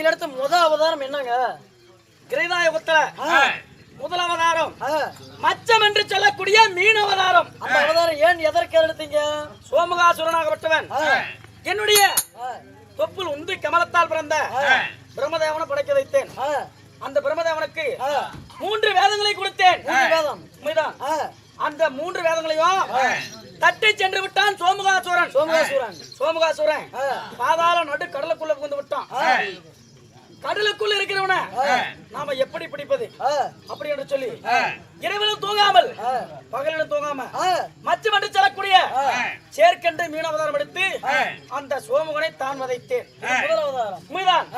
நீங்கள் எடுத்த முதல் அவதாரம் என்னங்க? கிரீதாயுகத்துல முதல் அவதாரம் மச்சம் என்று சொல்லக்கூடிய மீன் அவதாரம். அந்த அவதாரம் ஏன் எதற்கு எடுத்தீங்க? சோமுகாசுரனாகப்பட்டவன் என்னுடைய தொப்புள் உந்தி கமலத்தால் பிறந்த பிரம்மதேவனை படைக்க வைத்தேன். அந்த பிரம்மதேவனுக்கு 3 வேதங்களை கொடுத்தேன். உண்மைதான். அந்த 3 வேதங்களையும் தட்டி சென்று விட்டான் சோமுகாசுரன். பாதாள நடு கடலுக்குள்ள புகுந்து விட்டான். கடலுக்குள்ள இருக்கிறவன நாம எப்படி பிடிப்பது அப்படி என்று சொல்லி இரவிலும் தூங்காமல் பகலிலும் தூங்காம மச்சம் என்று சொல்லக்கூடிய சேர்க்கென்று மீன் அவதாரம் எடுத்து அந்த சோமுகனை தான் வதைத்தேன். முதல் அவதாரம் உண்மைதான்.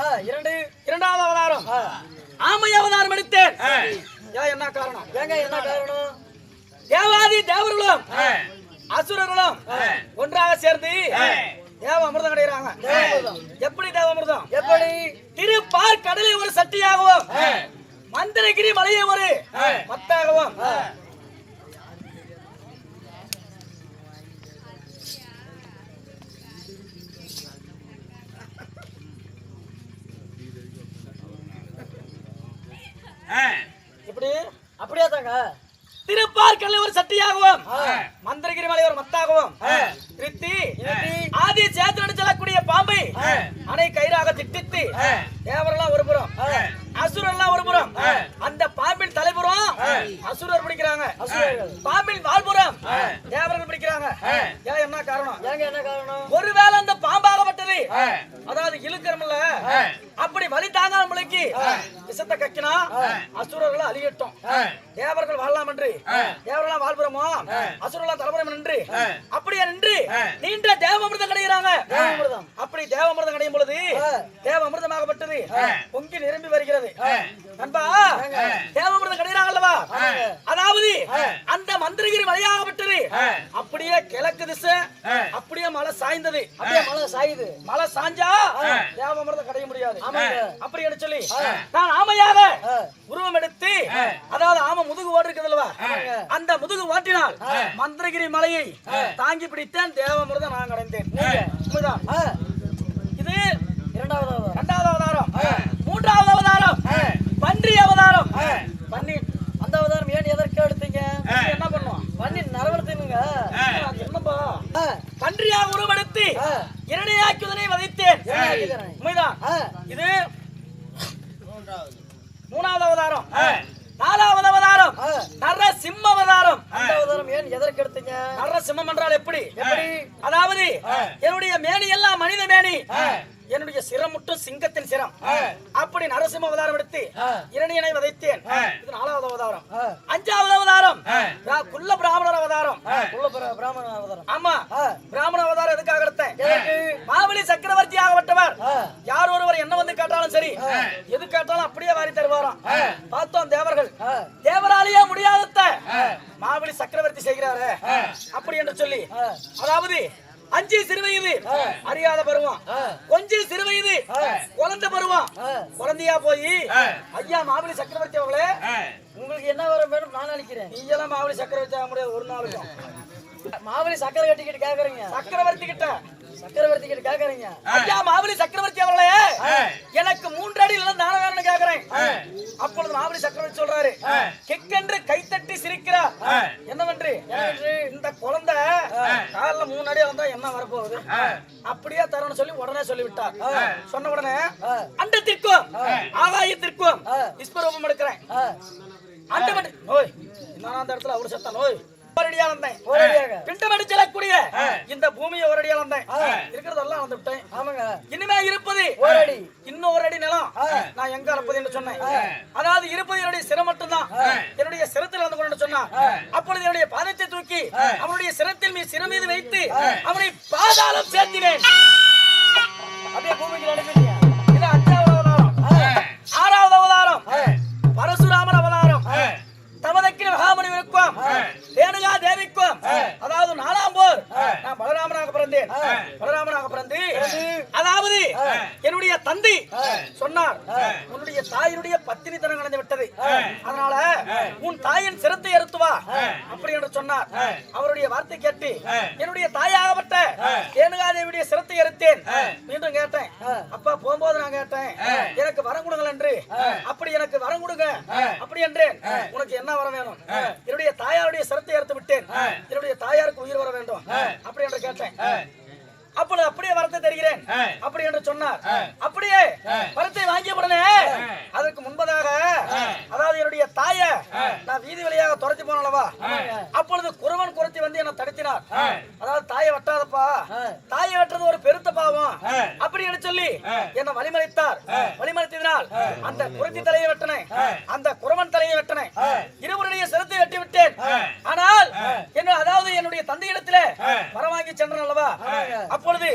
இரண்டாவது அவதாரம் ஆமை அவதாரம் எடுத்தேன். என்ன காரணம்? என்ன காரணம்? தேவாதி தேவர்களும் அசுரர்களும் ஒன்றாக சேர்ந்து தேவ அமிர்தம் கிடைக்கிறாங்க. எப்படி தேவ அமிர்தம்? எப்படி? திருப்பார் கடலை ஒரு சட்டியாகவும் மந்திரகிரி மலையை ஒரு மத்தாகவும் இப்படி அப்படியே தாங்க. திருப்பார் கடலை ஒரு சட்டியாகவும் மந்திரகிரி மலை ஒரு மத்தாகவும் ஆதி சேத்திரன் சொல்லக்கூடிய பாம்பை அணை கயிறாக திட்டித்து தேவரெல்லாம் ஒரு புறம் அசுரெல்லாம் ஒரு புறம் அந்த பாம்பின் தலைபுறம் அசுரர் பிடிக்கிறாங்க. பாம்பின் வால்புறம் தேவர்கள் பிடிக்கிறாங்க. என்ன காரணம்? என்ன காரணம்? ஒருவேளை அந்த பாம்பாகப்பட்டது அதாவது இழுக்கிறமில்ல அப்படி வலி தாங்காத முளைக்கு விஷத்தை கக்கினா அசுரர்கள் அழியட்டும், தேவர்கள் வாழலாம் என்று தேவரெல்லாம் வாழ்புறமோ அசுரெல்லாம் தலைபுறம் என்று அப்படியே நின்று நீண்ட தேவாமிர்தம் கிடைக்கிறாங்க. அப்படி தேவாமிர்தம் கிடையும் பொழுது தேவாமிர்தமாகப்பட்டது பொங்கி நிரம்பி வருகிறது. நண்பா, தேவாமிர்தம் கிடைக்கிறாங்க அல்லவா? அதாவது அந்த மந்திரகிரி மலையாகப்பட்டது அப்படியே கிழக்கு திசை அப்படியே மலை சாய்ந்தது. அப்படியே மலை சாயுது. மலை சாஞ்சா தேவாமிர்தம் கிடைக்க முடியாது. அப்படி என்று சொல்லி நான் ஆமையாக உருவம் எடுத்து அதாவது ஆமை முதுகு ஓட்டு இருக்குது அல்லவா, அந்த முதுகு ஓட்டினால் மந்திரகிரி மலையை தாங்கி பிடித்தேன். தேவாமிர்தம் நான் அடைந்தேன். இது இரண்டாவது அவதாரம். மூன்றாவது அவதாரம் பன்றி அவதாரம். பண்ணி அந்த அவதாரம் ஏன் எதற்கு எடுத்தீங்க? என்ன பண்ணுவோம்? பண்ணி நரவர்த்தீங்க. என்னப்பா பன்றியாக உருவெடுத்து இரணையாக்குதனை வதைத்தேன். உண்மைதான். இது மூணாவது அவதாரம். நாலாவது அவதாரம் நரசிம்ம அவதாரம். அந்த அவதாரம் ஏன் எதற்கு எடுத்தீங்க? நரசிம்மம் என்றால் எப்படி? அதாவது என்னுடைய மேனி எல்லாம் மனித மேனி, என்னுடைய சிரம் மட்டும் சிங்கத்தின் சிரம். அப்படி நரசிம்ம அவதாரம் எடுத்து இரணியனை வதைத்தேன். இது 4வது அவதாரம். 5வது அவதாரம் குள்ள பிராமணர் அவதாரம். பிராமண அவதாரம். ஆமா, பிராமண அவதாரம் எதுக்காக எடுத்தேன்? மாவலி சக்கரவர்த்தி ஆகப்பட்டவர் யார் ஒருவர் என்ன வந்து கேட்டாலும் சரி, எது கேட்டாலும் அப்படியே வாரி தருவாராம். பார்த்தோம் தேவர்கள் தேவராலேயே முடியாத மாவலி சக்கரவர்த்தி செய்கிறாரு அப்படி என்று சொல்லி, அதாவது 5 சிறுவயது அறியாத பருவம், கொஞ்சம் சிறுவயது குழந்தை பருவம், குழந்தையா போய் ஐயா மாவலி சக்கரவர்த்தி அவங்களே உங்களுக்கு என்ன வர வேணும் நான் நினைக்கிறேன். நீ எல்லாம் மாவலி சக்கரவர்த்தி ஆக முடியாது ஒரு நாளுக்கும். மாவலி சக்கரை கட்டிக்கிட்டு கேக்குறீங்க. சக்கரவர்த்தி கிட்ட கேக்குறீங்க. ஐயா மாவலி சக்கரவர்த்தி அவர்களே எனக்கு 3 அடி இல்ல தான வேணும்னு கேக்குறேன். அப்பொழுது மாவலி சக்கரவர்த்தி சொல்றாரு, கிக்கென்று கைத்தட்டி சிரிக்கிறார். என்னவென்று? இந்த குழந்தை கால்ல 3 அடி வந்தா என்ன வரப்போகுது, அப்படியே தரணும்னு சொல்லி உடனே சொல்லிவிட்டார். சொன்ன உடனே அண்டத்திற்கும் ஆகாயத்திற்கும் விஸ்வரூபம் எடுக்கிறேன். அண்டமட்டு ஓய் நான் அந்த இடத்துல அவரு செத்தான். ஓய் ஒரடியா வந்தேன். பிண்டமடி செல்லக்கூடிய இந்த பூமியை ஒரடியா வந்தேன். இருக்கிறதெல்லாம் வந்து விட்டேன். ஆமாங்க. இனிமே இருப்பது ஒரு அடி, இன்னும் ஒரு அடி நிலம். நான் எங்க இருப்பது என்று சொன்னேன். அதாவது இருப்பது என்னுடைய சிரம் மட்டும்தான். என்னுடைய சிரத்தில் வந்து கொண்டு சொன்னான். அப்பொழுது என்னுடைய பாதத்தை தூக்கி அவனுடைய சிரத்தில் சிரம் மீது வைத்து அவனை பாதாளம் சேர்த்தினேன். அப்படியே பூமிக்கு நடக்கிறீங்க. இது 5வது அவதாரம். 6வது அவதாரம் பரசுராமர் அவதாரம். தவதக்கிற மகாமுனிவருக்கும் ரேணுகா தேவிக்கும் அதாவது 4ஆம் போர் நான் பலராமனாக பிறந்தேன். பலராமனாக பிறந்து அதாவது என்னுடைய தந்தை சொன்னார், உன்னுடைய தாயினுடைய பத்தினித்தனம் நடந்து விட்டது. அதனால உன் தாயின் சிரத்தை அறுத்து வா அப்படி என்று சொன்னார். அவருடைய வார்த்தை கேட்டு என்னுடைய தாயாகப்பட்ட ரேணுகாதேவியுடைய சிரத்தை அறுத்தேன். மீண்டும் கேட்டேன், அப்பா போகும்போது நான் கேட்டேன் எனக்கு வரம் கொடுங்கள் என்று. அப்படி எனக்கு வரம் கொடுங்க அப்படி என்றேன். உனக்கு என்ன வரம் வேணும்? என்னுடைய தாயாருடைய சிரத்தை அறுத்து விட்டேன், என்னுடைய தாயாருக்கு உயிர் வர வேண்டும் அப்படி என்று கேட்டேன். அப்பொழுது அப்படியே வரத்தை தருகிறேன் அப்படி என்று சொன்னார். அப்படியே வரத்தை வாங்கிய உடனே அதற்கு முன்பதாக அதாவது என்னுடைய தாய நான் வீதி வழியாக துரத்தி போனவா, அப்பொழுது குருவன் குரத்தி வந்து என்ன தடுத்தினார். அதாவது தாயை வெட்டாதப்பா, தாயை வெட்டுறது ஒரு பெருத்த பாவம் அப்படி என்று சொல்லி என்ன வழிமறைத்தார். வழிமறைத்ததினால் அந்த குரத்தி தலையை வெட்டினேன், அந்த குருவன் தலையை வெட்டினேன், இருவருடைய சிரத்தை வெட்டி விட்டேன். ஆனால் அதாவது என்னுடைய தந்தையிடத்துல வரம் வாங்கி சென்றேன் அல்லவா, அப்பொழுது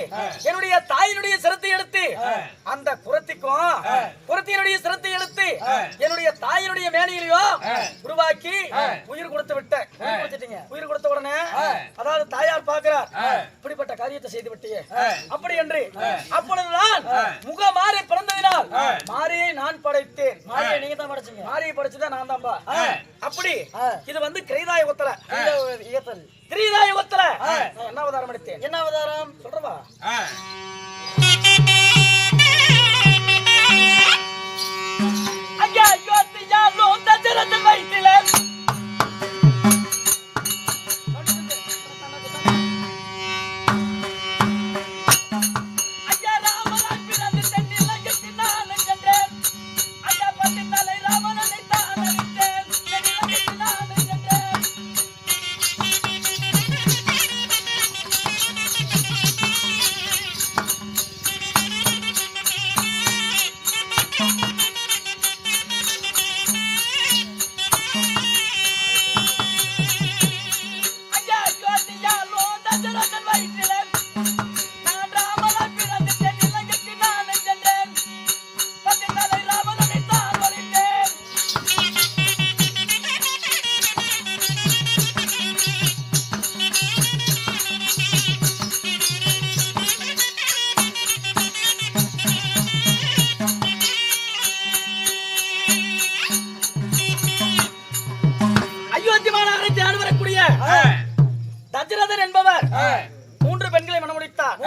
என்னுடைய தாயினுடைய சிரத்தை எடுத்து அந்த குரத்திக்கும் குரத்தினுடைய சிரத்தை எடுத்து என்னுடைய தாயினுடைய மேனியிலையும் உருவாக்கி உயிர் கொடுத்து விட்டேன். உயிர் கொடுத்த உடனே அதாவது தாயார் பார்க்கிறார், இப்படிப்பட்ட காரியத்தை செய்து விட்டியே அப்படி என்று. அப்பொழுதுதான் முக மாறி பிறந்ததினால் மாரியை நான் படைத்தேன். மாரியை நீங்க தான் படைச்சீங்க, மாரியை படைச்சுதான் நான் தான்பா. அப்படி இது வந்து கிரைதாய உத்தர திரிதாய யுகத்துல என்ன அவதாரம் எடுத்தேன்? என்ன அவதாரம் சொல்றவா? ஐயா யோத்தியாலோ தஜரத வைத்திலே ஐயா ராமராஜ் பிறந்து தென்னில கட்டினான் என்றேன். ஐயா பட்டி தலை ராமனை தான் அடித்தேன், தென்னில கட்டினான் என்றேன். தசரதன் என்பவர் 3 பெண்களை மணமுடித்தார்.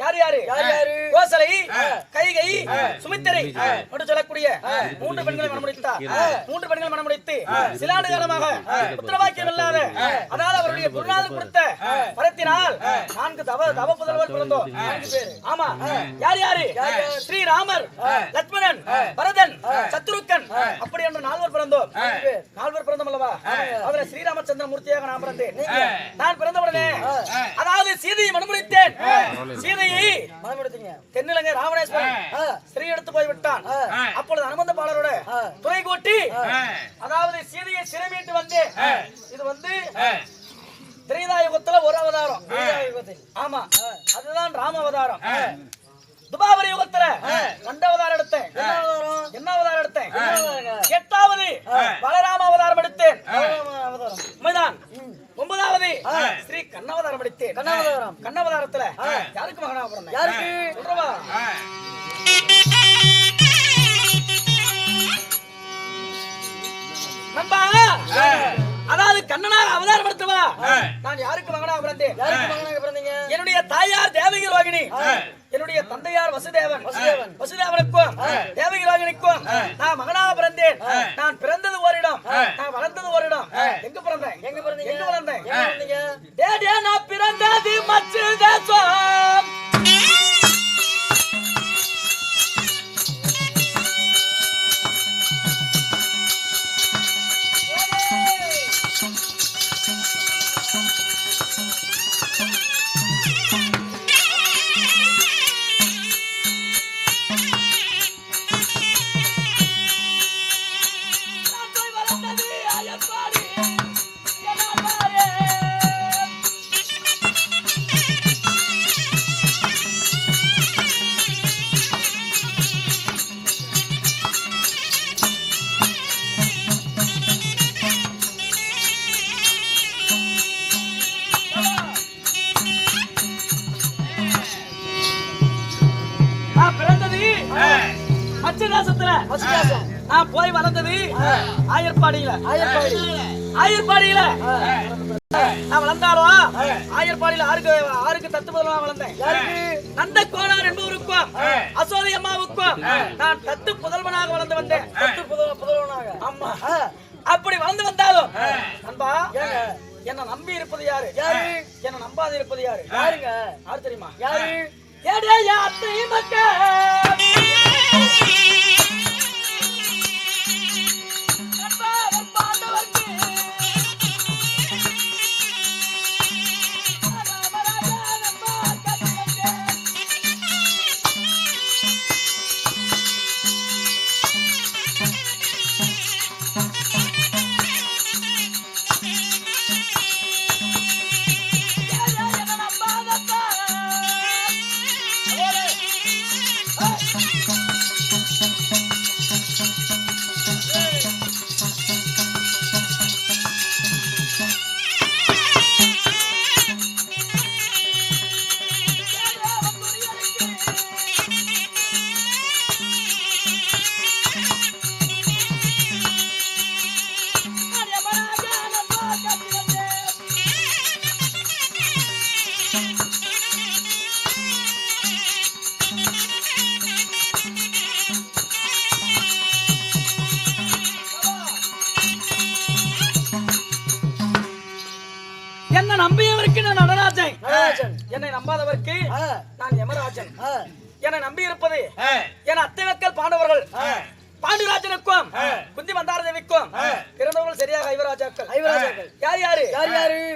யார் யாரு? கோசலை, கைகை, சுமித்திரை என்று சொல்லக்கூடிய 3 பெண்களை மணமுடித்தார். 3 பெண்களை மணமுடித்து சில ஆண்டு காலமாக புத்திரவாக்கியம் இல்லாத அதாவது அவருடைய குருநாதர் கொடுத்த வரத்தினால் 4 தவ புதல்வர் பிறந்தோம். 4 பேர். ஆமா. யார் யாரு? ஸ்ரீராமர், லட்சுமணன், பரதன், சத்ருக்கன் அப்படி என்று 4 பிறந்தோம். 4 பிறந்தோம் அல்லவா? அதுல ஸ்ரீராமச்சந்திர மூர்த்தியாக நான் பிறந்தேன். நான் பிறந்த உடனே அதாவது சீதையை மணமுடித்தேன். சீதையை மணமுடித்தீங்க. தென்னிலங்கை ராவணேஸ்வரன் ஸ்ரீ எடுத்து போய் விட்டான். அப்பொழுது அனுமந்த பாலரோட துணை கூட்டி அதாவது சீதையை சிறைமீட்டு வந்து இது வந்து திரேதாயுகத்துல ஒரு அவதாரம். ஆமா, அதுதான் ராம அவதாரம். துபாவரி யுகத்துல 2 அவதாரம் எடுத்தேன். என்ன அவதாரம் எடுத்தேன்? 8வது பலராம அவதாரம் எடுத்தேன். உண்மைதான். 9வது ஸ்ரீ கண்ணவதாரம் எடுத்தேன். கண்ணவதாரத்துல யாருக்கு மகனாக பிறந்தேன்? யாருக்கு சொல்றவா? நண்பா, அதாவது கண்ணனாக அவதாரம் எடுத்தவா நான் யாருக்கு மகனாக பிறந்தேன்? யாருக்கு மகனாக பிறந்தீங்க? என்னுடைய தாயார் தேவகி ரோகிணி, என்னுடைய தந்தையார் வசுதேவன். வசுதேவனுக்கும் தேவகி ரோகிணிக்கும் நான் மகனாக பிறந்தேன். நான் பிறந்தது ஓரிடம், நான் வளர்ந்தது ஓரிடம். எங்க பிறந்தேன்? எங்க பிறந்தீங்க? எங்க வளர்ந்தேன்? எங்க வளர்ந்தீங்க? டேடே நான் பிறந்தது மச்சு தேசம். நான் போய் வளர்ந்தது ஆயர்பாடியில நான் வளர்ந்தாலும் ஆயர்பாடியில ஆறுக்கு தத்து முதல்ல வளர்ந்தேன். நந்த கோனார் என்பவருக்கும் அசோதை அம்மாவுக்கும் நான் தத்து புதல்வனாக வளர்ந்து வந்தேன். அம்மா அப்படி வளர்ந்து வந்தாலும் நண்பா என்ன நம்பி இருப்பது யாரு? என்ன நம்பாது இருப்பது யாரு? யாருங்க? யாரு தெரியுமா? யாரு? என்ன நம்பியவருக்கு நான் நடராஜன், என்னை நம்பாதவருக்கு நான் யமராஜன். என்னை நம்பி இருப்பது என் அத்தை மக்கள் பாண்டவர்கள். பாண்டியராஜனுக்கும் குந்தி மந்தார தேவிக்கும் பிறந்தவர்கள் சரியாக ஐவராஜாக்கள். யார் யாரு?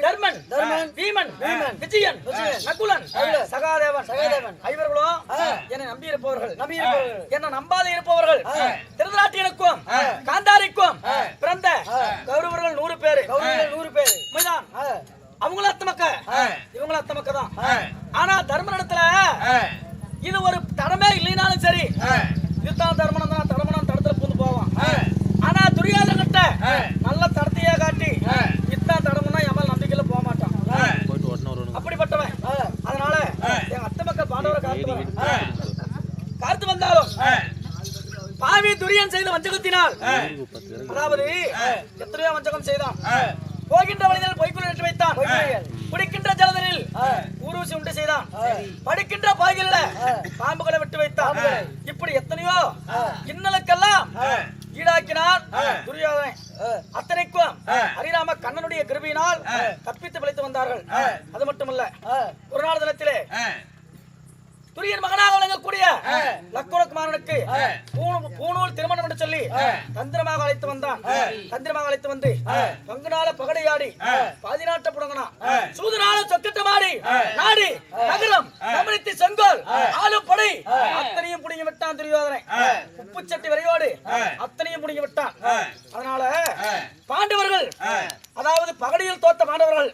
தர்மன், பீமன், விஜயன், நகுலன், சகாதேவன். ஐவர்களும் என்னை நம்பி இருப்பவர்கள். என்னை நம்பாத இருப்பவர்கள் திருதராட்டியனுக்கும் காந்தாரிக்கும் பிறந்த கௌரவர்கள் 100 பேரு. உண்மைதான். அவங்களும் அத்த மக்க, இவங்களும் அத்த மக்க தான். ஆனா தர்மனிடத்துல இது ஒரு தடமே இல்லைனாலும் சரி, இதுதான் தர்மனம் தான், தடமனம் தடத்துல பூந்து போவான். ஆனா துரியோதன கிட்ட நல்ல தடத்தையா காட்டி இதுதான் தடமனா எம்மால் நம்பிக்கையில போக மாட்டான். அப்படிப்பட்டவன். அதனால எங்க அத்த மக்கள் பாண்டவரை காத்து வந்தாலும் பாவி துரியன் செய்த வஞ்சகத்தினால், அதாவது எத்தனையோ வஞ்சகம் செய்தான். போகின்ற வழியில் பொய்க்குள் நட்டு வைத்தான். குடிக்கின்ற ஜலதனில் ஊரூசி உண்டு செய்தான். படுக்கின்ற பாய்களில பாம்புகளை விட்டு வைத்தான். இப்படி எத்தனையோ இன்னலுக்கெல்லாம் ஈடாக்கினான் துரியோதனை. அத்தனைக்கும் ஹரிராம கண்ணனுடைய கிருபையினால் தப்பித்து பிழைத்து வந்தார்கள். அது மட்டுமல்ல, ஒரு நாள் தினத்திலே துரியன் மகனாக விளங்கக்கூடிய லக்குரகுமாரனுக்கு பூணூல் திருமணம் என்று சொல்லி தந்திரமாக அழைத்து வந்தான். தந்திரமாக அழைத்து வந்து பங்குனால பகடையாடி பாதிநாட்ட புடங்கனா சூதனால சொக்கட்டமாடி நாடி நகரம் தமிழித்து செங்கோல் ஆளு படை அத்தனையும் புடிங்கி விட்டான் துரியோதனை. உப்பு சட்டி வரையோடு அத்தனையும் புடிங்கி விட்டான். அதனால பாண்டவர்கள், அதாவது பகடையில் தோத்த பாண்டவர்கள்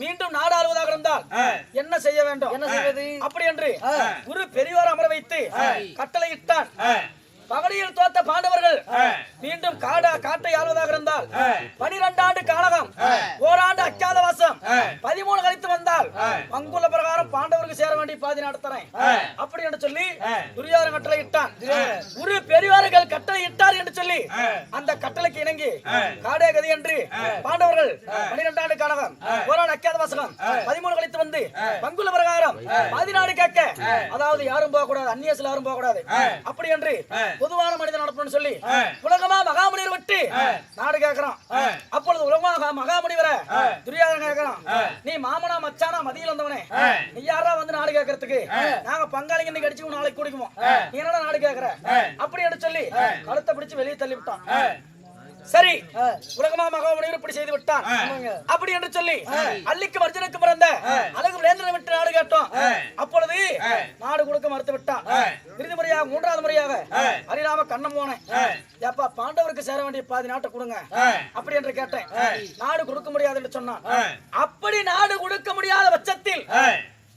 மீண்டும் நாடாளுவதாக இருந்தால் என்ன செய்ய வேண்டும்? என்ன செய்வது? அப்படி என்று குரு பெரியவர் அமர வைத்து கட்டளையிட்டான். பகடியில் தோத்த பாண்டவர்கள் மீண்டும் காட்டை ஆள்வதாக இருந்தால் 12 ஆண்டு காலகம், ஓராண்டு அக்காதவாசம், 13 கழித்து வந்தால் பங்குள்ள பிரகாரம் பாண்டவருக்கு சேர வேண்டிய பாதி நடத்துறேன் அப்படி என்று சொல்லி துரியோதனன் கட்டளை இட்டான். குரு பெரியவர்கள் கட்டளை இட்டார் என்று சொல்லி அந்த கட்டளைக்கு இணங்கி காடே கதி என்று பாண்டவர்கள் 12 ஆண்டு காலகம், ஓராண்டு அக்காதவாசகம், 13 கழித்து வந்து பங்குள்ள பிரகாரம் பாதி நாடு கேட்க, அதாவது யாரும் போக கூடாது, அந்நியசில் யாரும் போக கூடாது அப்படி என்று பொதுவான மனிதன் நடப்பணும்னு சொல்லி உலகமா மகாமுனிவர் விட்டு நாடு கேட்கிறான். அப்பொழுது உலகமா மகாமுனிவர துரியோதனன் கேட்கிறான், நீ மாமனா மச்சானா மதியில் வந்தவனே, நீ யாரா வந்து நாடு கேட்கறதுக்கு? நாங்க பங்காளிங்க இன்னைக்கு அடிச்சு நாளைக்கு குடிக்குவோம், நீ என்னடா நாடு கேட்கற அப்படி என்று சொல்லி கழுத்தை பிடிச்சு வெளியே தள்ளி விட்டான். சரி, உலகமா மகாமுனிவர் இப்படி செய்து விட்டான் அப்படி என்று சொல்லி அல்லிக்கு வர்ஜனுக்கு பிறந்த அழகு விளேந்திரனை விட்டு நாடு கேட்டோம். அப்பொழுது நாடு கொடுக்க மறுத்து விட்டான். இறுதி முறையாக 3வது முறையாக ஹரிராம கண்ணம் போனேன், ஏப்பா பாண்டவருக்கு சேர வேண்டிய பாதி நாட்டை கொடுங்க அப்படி என்று கேட்டேன். நாடு கொடுக்க முடியாது என்று சொன்னான். அப்படி நாடு கொடுக்க முடியாத பட்சத்தில்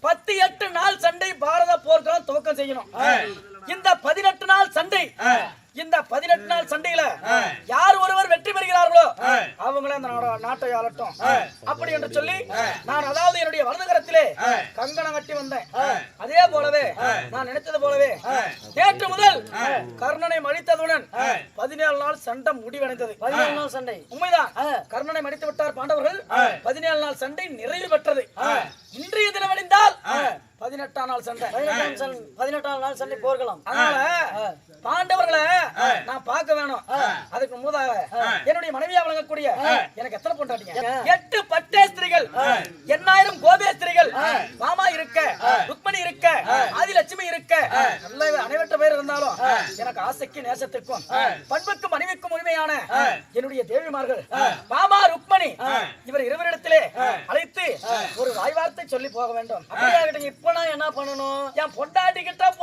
18 நாள் சண்டை பாரத போர்க்களம் துவக்கம் செய்யணும். இந்த 18 நாள் சண்டை, இந்த 18 நாள் சண்டையில யார் ஒருவர் வெற்றி பெறுகிறார்களோ அவங்களே அந்த நாட்டை ஆளட்டும் அப்படி என்று சொல்லி நான் அதாவது என்னுடைய வலது கரத்திலே கங்கணம் கட்டி வந்தேன். அதே போலவே நான் நினைத்தது போலவே நேற்று முதல் கர்ணனை மடித்ததுடன் 17 நாள் சண்டை முடிவடைந்தது. 17 நாள் சண்டை உண்மைதான். கர்ணனை மடித்து விட்டார் பாண்டவர்கள். 17 நாள் சண்டை நிறைவு பெற்றது. இன்றைய தினம் அடைந்தால் 18ஆம் நாள் சண்டை. 18ஆம் நாள் சண்டை போர்க்கலாம். அதனால பாண்டவர்களை நான் பார்க்க வேணும். அதுக்கு முதலாக என்னுடைய மனைவியா வழங்கக்கூடிய எனக்கு எத்தனை பொண்டாட்டிங்க? 8 பட்டேஸ்திரிகள், 8000 கோபேஸ்திரிகள், மாமா இருக்க, ருக்மணி இருக்க, ஆதிலட்சுமி இருக்க, நல்ல அனைவற்ற பேர் இருந்தாலும் எனக்கு ஆசைக்கு நேசத்திற்கும் பண்புக்கும் மனைவிக்கும் உரிமையான என்னுடைய தேவிமார்கள் மாமா ருக்மணி இவர் இருவரிடத்திலே அழைத்து ஒரு வாய்வார்த்தை சொல்லி போக வேண்டும். அப்படியாகட்டும். இப்ப நான் என்ன பண்ணணும்? என் பொண்டாட்டி கிட்ட